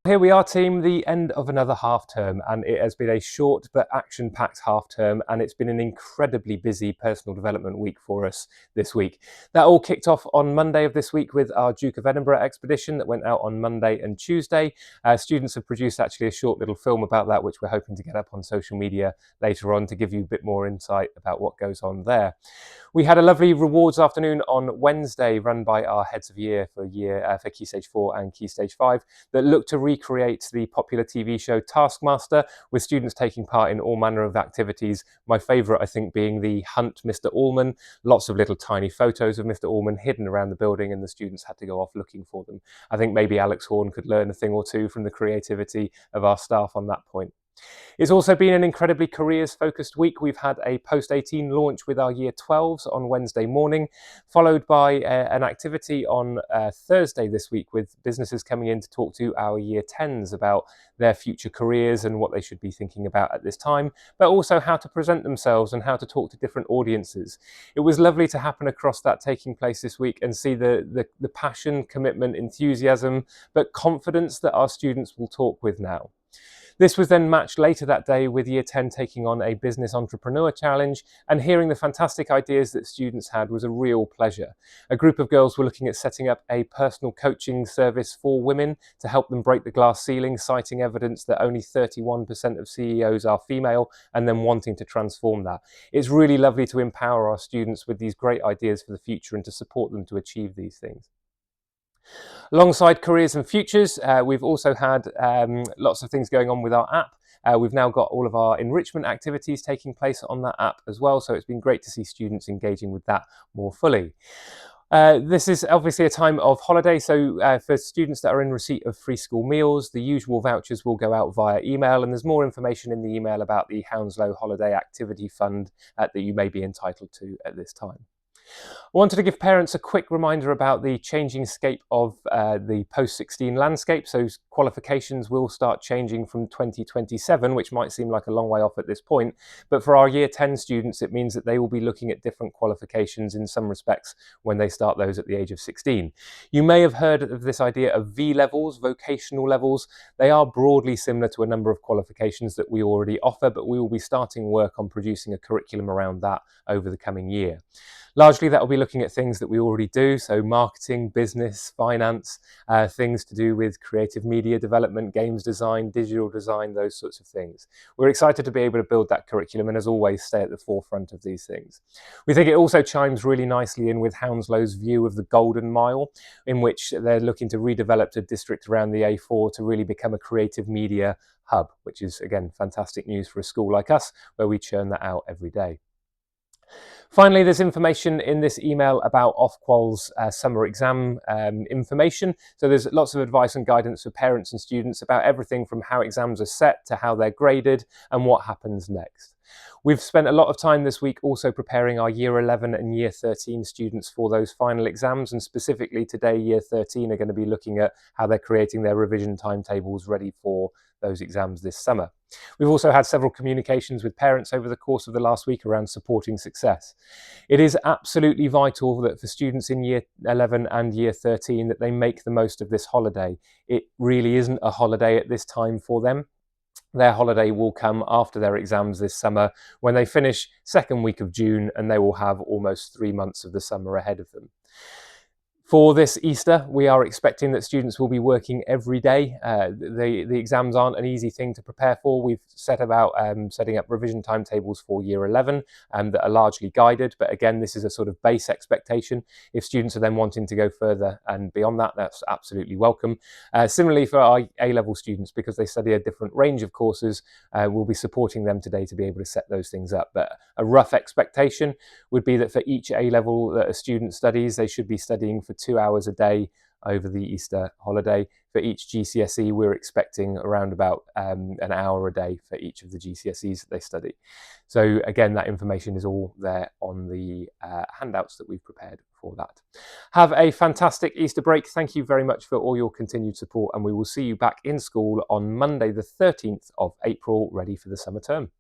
Here we are, team, the end of another half term, and it has been a short but action-packed half term, and it's been an incredibly busy personal development week for us this week. That all kicked off on Monday of this week with our Duke of Edinburgh expedition that went out on Monday and Tuesday. Students have produced actually a short little film about that, which we're hoping to get up on social media later on to give you a bit more insight about what goes on there. We had a lovely rewards afternoon on Wednesday run by our heads of year for Key Stage 4 and Key Stage 5 that looked to recreate the popular TV show Taskmaster, with students taking part in all manner of activities. My favourite, I think, being the Hunt Mr. Allman. Lots of little tiny photos of Mr. Allman hidden around the building, and the students had to go off looking for them. I think maybe Alex Horn could learn a thing or two from the creativity of our staff on that point. It's also been an incredibly careers-focused week. We've had a post-18 launch with our Year 12s on Wednesday morning, followed by an activity on Thursday this week with businesses coming in to talk to our Year 10s about their future careers and what they should be thinking about at this time, but also how to present themselves and how to talk to different audiences. It was lovely to happen across that taking place this week and see the passion, commitment, enthusiasm, but confidence that our students will talk with now. This was then matched later that day with Year 10 taking on a Business Entrepreneur Challenge, and hearing the fantastic ideas that students had was a real pleasure. A group of girls were looking at setting up a personal coaching service for women to help them break the glass ceiling, citing evidence that only 31% of CEOs are female, and then wanting to transform that. It's really lovely to empower our students with these great ideas for the future and to support them to achieve these things. Alongside careers and futures, we've also had lots of things going on with our app. We've now got all of our enrichment activities taking place on that app as well, so it's been great to see students engaging with that more fully. This is obviously a time of holiday, so for students that are in receipt of free school meals, the usual vouchers will go out via email, and there's more information in the email about the Hounslow Holiday Activity Fund that you may be entitled to at this time. I wanted to give parents a quick reminder about the changing scape of the post-16 landscape. So qualifications will start changing from 2027, which might seem like a long way off at this point. But for our Year 10 students, it means that they will be looking at different qualifications in some respects when they start those at the age of 16. You may have heard of this idea of V levels, vocational levels. They are broadly similar to a number of qualifications that we already offer, but we will be starting work on producing a curriculum around that over the coming year. Largely, that will be looking at things that we already do, so marketing, business, finance, things to do with creative media development, games design, digital design, those sorts of things. We're excited to be able to build that curriculum and, as always, stay at the forefront of these things. We think it also chimes really nicely in with Hounslow's view of the Golden Mile, in which they're looking to redevelop a district around the A4 to really become a creative media hub, which is, again, fantastic news for a school like us, where we churn that out every day. Finally, there's information in this email about Ofqual's summer exam information. So there's lots of advice and guidance for parents and students about everything from how exams are set to how they're graded and what happens next. We've spent a lot of time this week also preparing our Year 11 and Year 13 students for those final exams, and specifically today Year 13 are going to be looking at how they're creating their revision timetables ready for those exams this summer. We've also had several communications with parents over the course of the last week around supporting success. It is absolutely vital that for students in Year 11 and Year 13 that they make the most of this holiday. It really isn't a holiday at this time for them. Their holiday will come after their exams this summer, when they finish second week of June, and they will have almost 3 months of the summer ahead of them. For this Easter, we are expecting that students will be working every day. The exams aren't an easy thing to prepare for. We've set about setting up revision timetables for Year 11 that are largely guided, but again, this is a sort of base expectation. If students are then wanting to go further and beyond that, that's absolutely welcome. Similarly for our A-level students, because they study a different range of courses, we'll be supporting them today to be able to set those things up. But a rough expectation would be that for each A-level that a student studies, they should be studying for 2 hours a day over the Easter holiday. For each GCSE, we're expecting around about an hour a day for each of the GCSEs that they study. So again, that information is all there on the handouts that we've prepared for that. Have a fantastic Easter break. Thank you very much for all your continued support, and we will see you back in school on Monday the 13th of April, ready for the summer term.